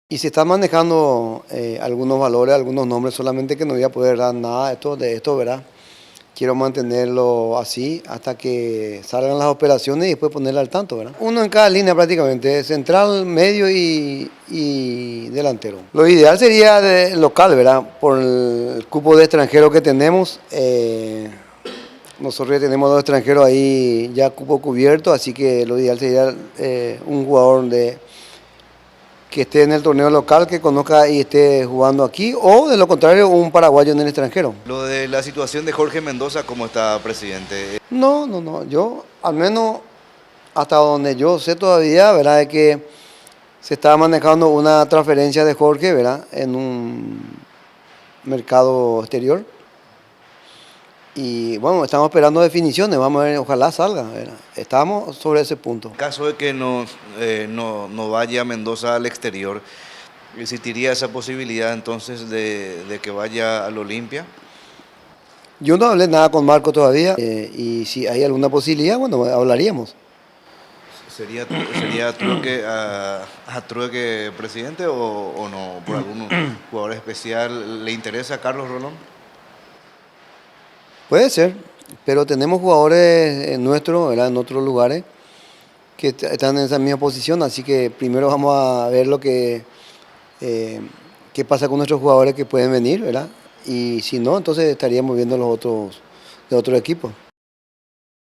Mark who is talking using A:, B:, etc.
A: Y se están manejando algunos valores, algunos nombres, solamente que no voy a poder dar nada de esto, ¿verdad? Quiero mantenerlo así hasta que salgan las operaciones y después ponerle al tanto, ¿verdad? Uno en cada línea prácticamente, central, medio y delantero. Lo ideal sería local, ¿verdad? Por el cupo de extranjeros que tenemos. Nosotros ya tenemos dos extranjeros ahí ya cupo cubierto, así que lo ideal sería un jugador que esté en el torneo local, que conozca y esté jugando aquí, o de lo contrario, un paraguayo en el extranjero.
B: Lo de la situación de Jorge Mendoza, ¿cómo está, presidente?
A: No, no, no, yo al menos hasta donde yo sé todavía, ¿verdad? Es que se estaba manejando una transferencia de Jorge, ¿verdad? En un mercado exterior. Y bueno, estamos esperando definiciones, vamos a ver, ojalá salga, ¿verdad? Estamos sobre ese punto.
B: En caso de que no vaya Mendoza al exterior, ¿existiría esa posibilidad entonces de que vaya al Olimpia?
A: Yo no hablé nada con Marco todavía y si hay alguna posibilidad, bueno, hablaríamos.
B: ¿Sería trueque a trueque, presidente, o no? ¿Por algún jugador especial le interesa a Carlos Rolón?
A: Puede ser, pero tenemos jugadores nuestros, ¿verdad? En otros lugares que están en esa misma posición, así que primero vamos a ver qué pasa con nuestros jugadores que pueden venir, ¿verdad? Y si no, entonces estaríamos viendo los otros de otro equipo.